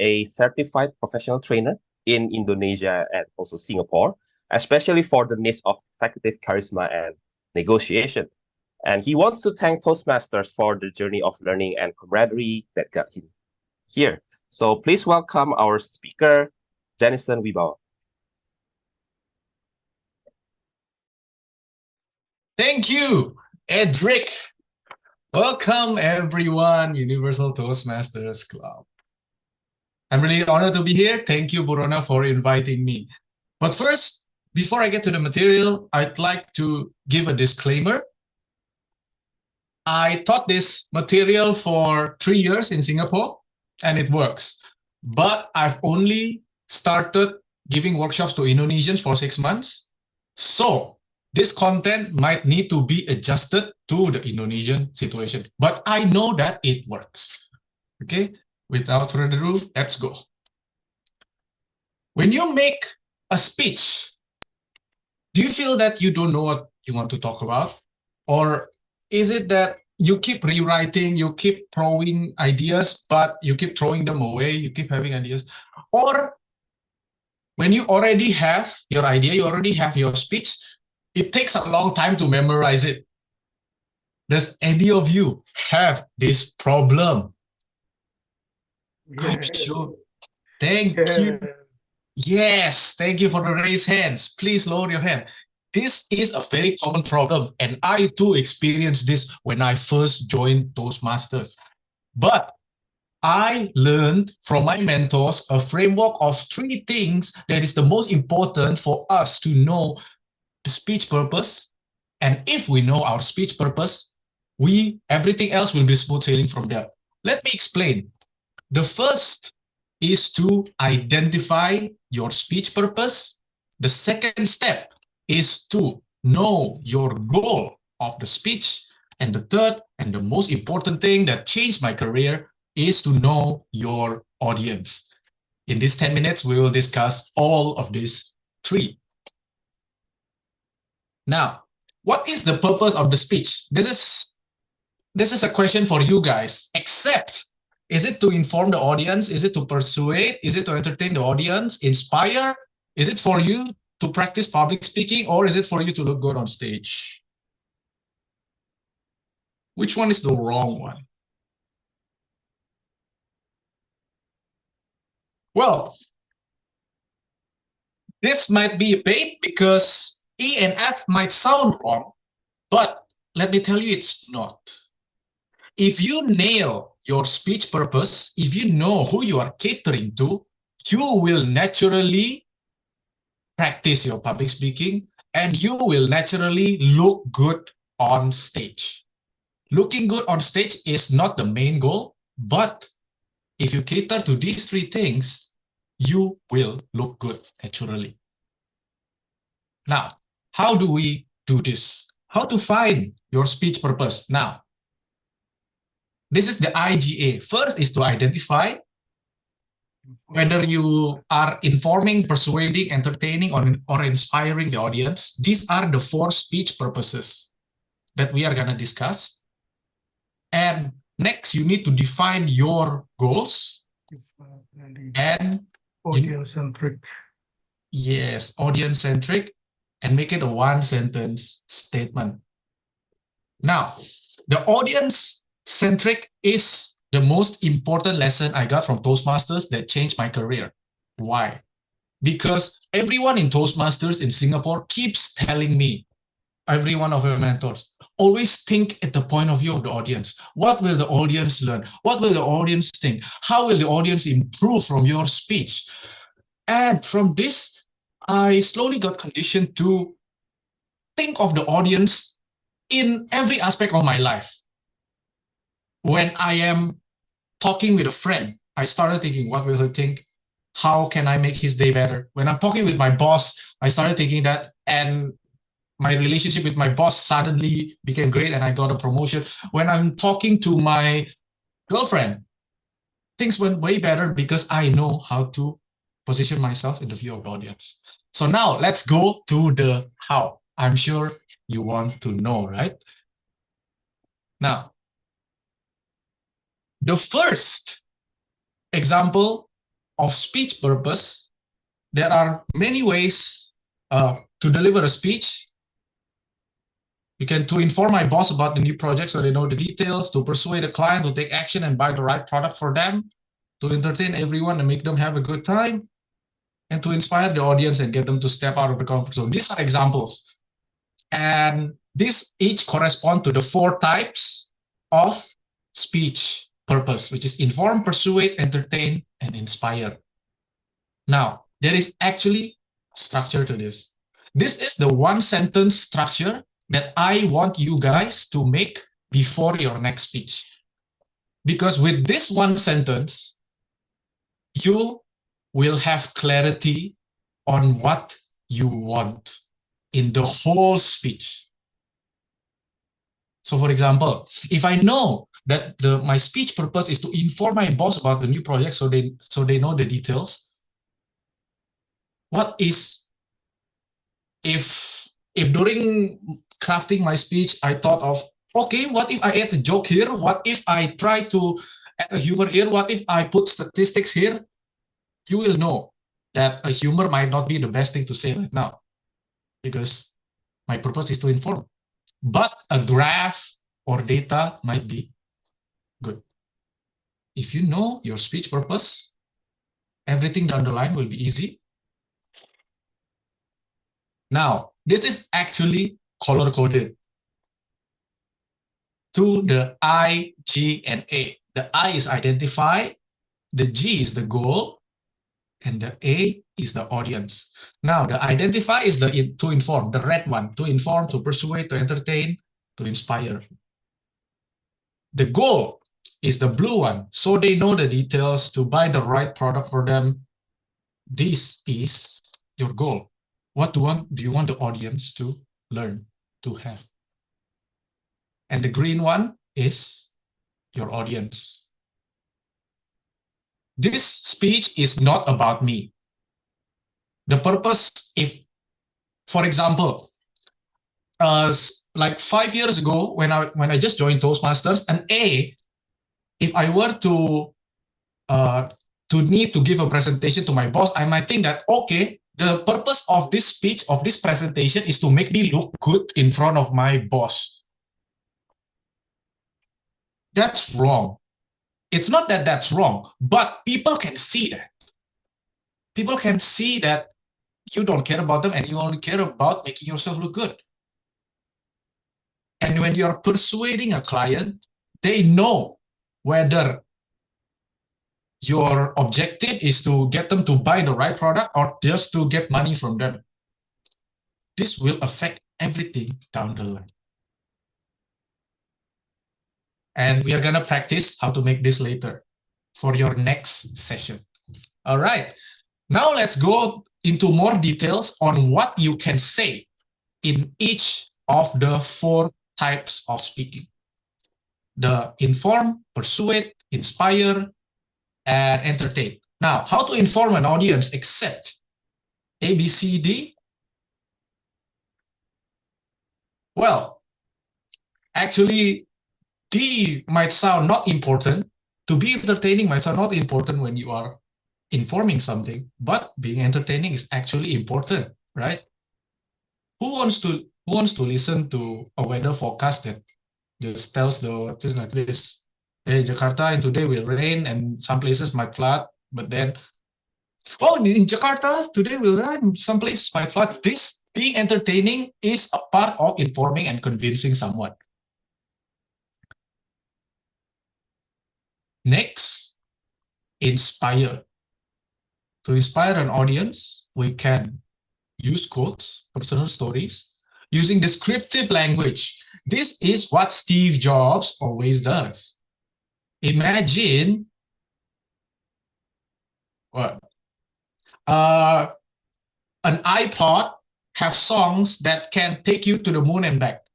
a certified professional trainer in Indonesia and also Singapore, especially for the needs of executive charisma and negotiation. And he wants to thank Toastmasters for the journey of learning and camaraderie that got him here. So please welcome our speaker, Genison Wibawa. Thank you, Edric. Welcome, everyone, Universal Toastmasters Club. I'm really honored to be here. Thank you, Burona, for inviting me. But first, before I get to the material, I'd like to give a disclaimer. I taught this material for 3 years in Singapore, and it works. But I've only started giving workshops to Indonesians for 6 months. So this content might need to be adjusted to the Indonesian situation. But I know that it works. Okay, without further ado, let's go. When you make a speech, do you feel that you don't know what you want to talk about? Or is it that you keep rewriting, you keep throwing ideas, but you keep throwing them away, you keep having ideas? Or when you already have your idea, you already have your speech, it takes a long time to memorize it. Does any of you have this problem? I'm sure. Thank you. Yes, thank you for the raised hands. Please lower your hand. This is a very common problem, and I too experienced this when I first joined Toastmasters. But I learned from my mentors a framework of 3 things that is the most important for us to know the speech purpose. And if we know our speech purpose, everything else will be smooth sailing from there. Let me explain. The first is to identify your speech purpose. The second step is to know your goal of the speech. And the third and the most important thing that changed my career is to know your audience. In these 10 minutes, we will discuss all of these 3. Now, what is the purpose of the speech? This is a question for you guys, except is it to inform the audience? Is it to persuade? Is it to entertain the audience? Inspire? Is it for you to practice public speaking, or is it for you to look good on stage? Which one is the wrong one? Well, this might be a bait because E and F might sound wrong, but let me tell you it's not. If you nail your speech purpose, if you know who you are catering to, you will naturally practice your public speaking and you will naturally look good on stage. Looking good on stage is not the main goal, but if you cater to these 3 things, you will look good naturally. Now, how do we do this? How to find your speech purpose? Now, this is the IGA. First is to identify whether you are informing, persuading, entertaining, or inspiring the audience. These are the 4 speech purposes that we are going to discuss. And next, you need to define your goals. And audience-centric. Yes, audience-centric, and make it a 1-sentence statement. Now, the audience-centric is the most important lesson I got from Toastmasters that changed my career. Why? Because everyone in Toastmasters in Singapore keeps telling me, every one of your mentors, always think at the point of view of the audience. What will the audience learn? What will the audience think? How will the audience improve from your speech? And from this, I slowly got conditioned to think of the audience in every aspect of my life. When I am talking with a friend, I started thinking, what will he think? How can I make his day better? When I'm talking with my boss, I started thinking that, and my relationship with my boss suddenly became great and I got a promotion. When I'm talking to my girlfriend, things went way better because I know how to position myself in the view of the audience. So now let's go to the how. I'm sure you want to know, right? Now, the first example of speech purpose, there are many ways to deliver a speech. You can to inform my boss about the new project so they know the details, to persuade a client to take action and buy the right product for them, to entertain everyone and make them have a good time, and to inspire the audience and get them to step out of the comfort zone. These are examples. And these each correspond to the 4 types of speech purpose, which is inform, persuade, entertain, and inspire. Now, there is actually structure to this. This is the 1-sentence structure that I want you guys to make before your next speech. Because with this 1 sentence, you will have clarity on what you want in the whole speech. So for example, if I know that my speech purpose is to inform my boss about the new project so they know the details, what is, if during crafting my speech I thought of, okay, what if I add a joke here? What if I try to add a humor here? What if I put statistics here? You will know that a humor might not be the best thing to say right now, because my purpose is to inform. But a graph or data might be good. If you know your speech purpose, everything down the line will be easy. Now, this is actually color-coded to the I, G, and A. The I is identify, the G is the goal, and the A is the audience. Now, the identify is the to inform, the red one, to inform, to persuade, to entertain, to inspire. The goal is the blue one, so they know the details, to buy the right product for them. This is your goal. What do you want the audience to learn, to have? And the green one is your audience. This speech is not about me. The purpose, if, for example, like 5 years ago, when I just joined Toastmasters, an A, if I were to need to give a presentation to my boss, I might think that, okay, the purpose of this speech, of this presentation, is to make me look good in front of my boss. That's wrong. It's not that that's wrong, but people can see that. People can see that you don't care about them and you only care about making yourself look good. And when you're persuading a client, they know whether your objective is to get them to buy the right product or just to get money from them. This will affect everything down the line. And we are going to practice how to make this later for your next session. All right. Now let's go into more details on what you can say in each of the 4 types of speaking. The inform, persuade, inspire, and entertain. Now, how to inform an audience except A, B, C, D? Well, actually, D might sound not important. To be entertaining might sound not important when you are informing something, but being entertaining is actually important, right? Who wants to listen to a weather forecast that just tells the thing like this? Hey, Jakarta, and today will rain and some places might flood, but then, oh, in Jakarta, today will rain, some places might flood. This being entertaining is a part of informing and convincing someone. Next, inspire. To inspire an audience, we can use quotes, personal stories, using descriptive language. This is what Steve Jobs always does. Imagine what? An iPod have songs that can take you to the moon and back.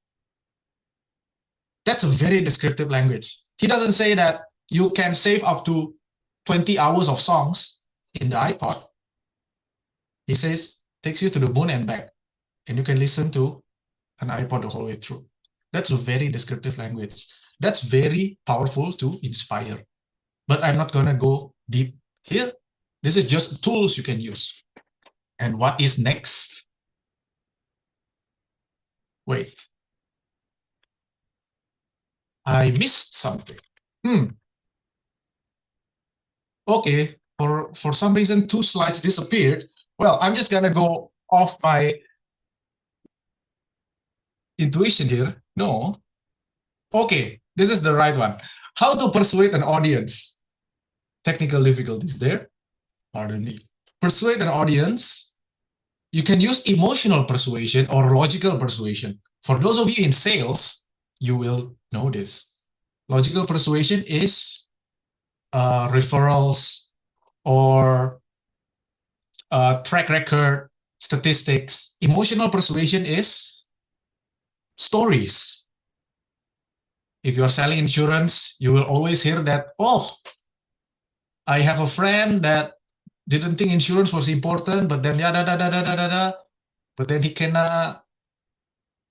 That's a very descriptive language. He doesn't say that you can save up to 20 hours of songs in the iPod. He says, takes you to the moon and back, and you can listen to an iPod the whole way through. That's a very descriptive language. That's very powerful to inspire. But I'm not going to go deep here. This is just tools you can use. And what is next? Wait. I missed something. Okay, for some reason, 2 slides disappeared. Well, I'm just gonna go off my intuition here. No. Okay, this is the right one. How to persuade an audience. Technical difficulties there. Pardon me. Persuade an audience. You can use emotional persuasion or logical persuasion. For those of you in sales, you will know this. Logical persuasion is referrals or track record, statistics. Emotional persuasion is stories. If you're selling insurance, you will always hear that, oh, I have a friend that didn't think insurance was important, but then but then he kena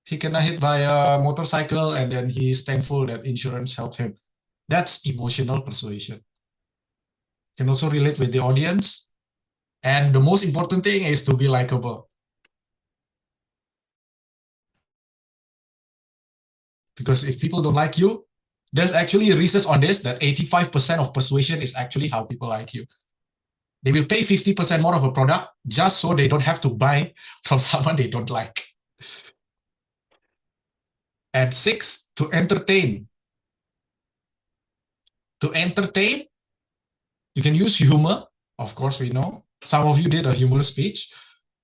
hit by a motorcycle, and then he's thankful that insurance helped him. That's emotional persuasion. You can also relate with the audience. And the most important thing is to be likable. Because if people don't like you, there's actually research on this that 85% of persuasion is actually how people like you. They will pay 50% more of a product just so they don't have to buy from someone they don't like. And 6, to entertain. To entertain, you can use humor. Of course, we know. Some of you did a humorous speech.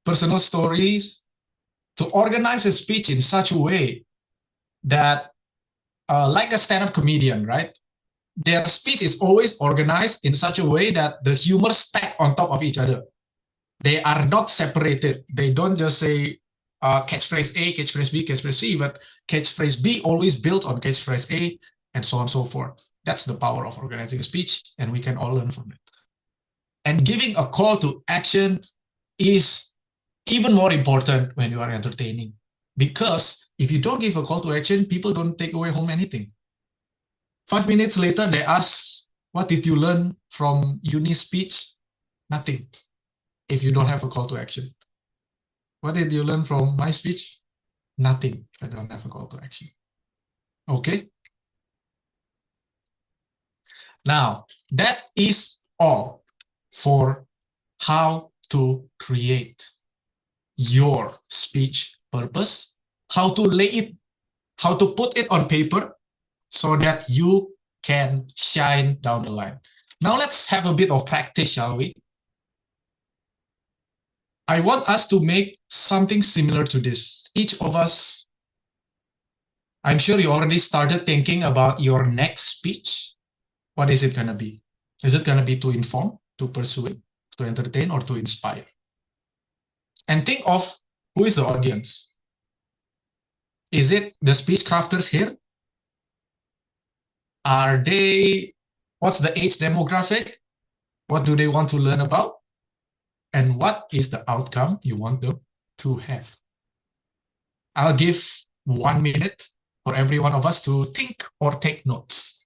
Personal stories. To organize a speech in such a way that, like a stand-up comedian, right? Their speech is always organized in such a way that the humor stack on top of each other. They are not separated. They don't just say catchphrase A, catchphrase B, catchphrase C, but catchphrase B always builds on catchphrase A, and so on and so forth. That's the power of organizing a speech, and we can all learn from it. And giving a call to action is even more important when you are entertaining, because if you don't give a call to action, people don't take away home anything. 5 minutes later, they ask, what did you learn from uni speech? Nothing, if you don't have a call to action. What did you learn from my speech? Nothing, if I don't have a call to action. Okay? Now, that is all for how to create your speech purpose, how to lay it, how to put it on paper so that you can shine down the line. Now let's have a bit of practice, shall we? I want us to make something similar to this. Each of us, I'm sure you already started thinking about your next speech. What is it going to be? Is it going to be to inform, to persuade, to entertain, or to inspire? And think of who is the audience. Is it the speech crafters here? Are they, what's the age demographic? What do they want to learn about? And what is the outcome you want them to have? I'll give 1 minute for every one of us to think or take notes.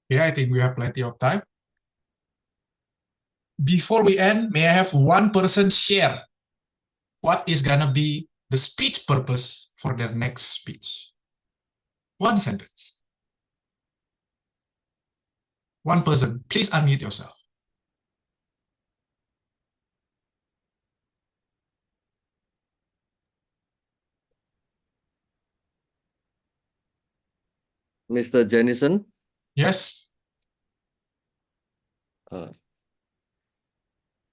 Yeah, I think we have plenty of time. Before we end, may I have one person share what is gonna be the speech purpose for their next speech? One sentence. One person. Please unmute yourself. Mr. Genison, Yes.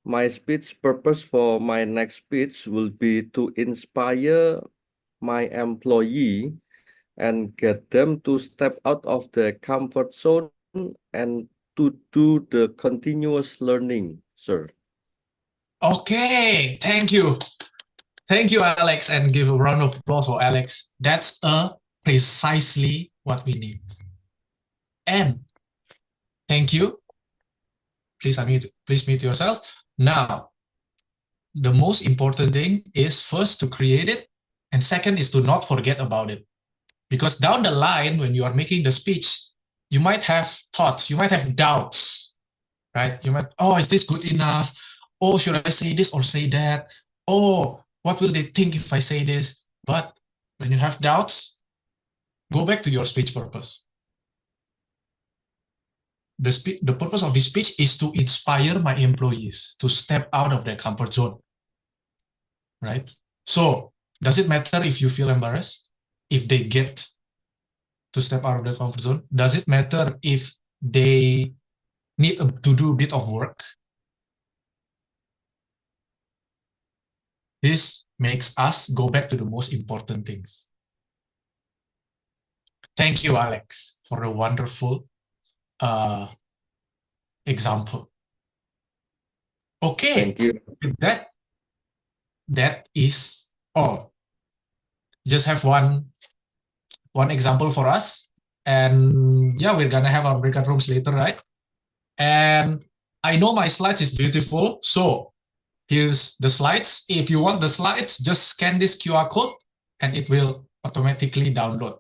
My speech purpose for my next speech will be to inspire my employee and get them to step out of their comfort zone and to do the continuous learning, sir. Okay, thank you. Thank you, Alex, and give a round of applause for Alex. That's precisely what we need. And thank you. Please mute yourself. Now, the most important thing is first to create it, and second is to not forget about it. Because down the line, when you are making the speech, you might have thoughts, you might have doubts, right? You might, oh, is this good enough? Oh, should I say this or say that? Oh, what will they think if I say this? But when you have doubts, go back to your speech purpose. The purpose of this speech is to inspire my employees to step out of their comfort zone, right? So does it matter if you feel embarrassed? If they get to step out of their comfort zone? Does it matter if they need to do a bit of work? This makes us go back to the most important things. Thank you, Alex, for a wonderful example. Okay, Thank you. with that is all. Just have one example for us, and yeah, we're gonna have our breakout rooms later, right? And I know my slides is beautiful, so here's the slides. If you want the slides, just scan this QR code and it will automatically download.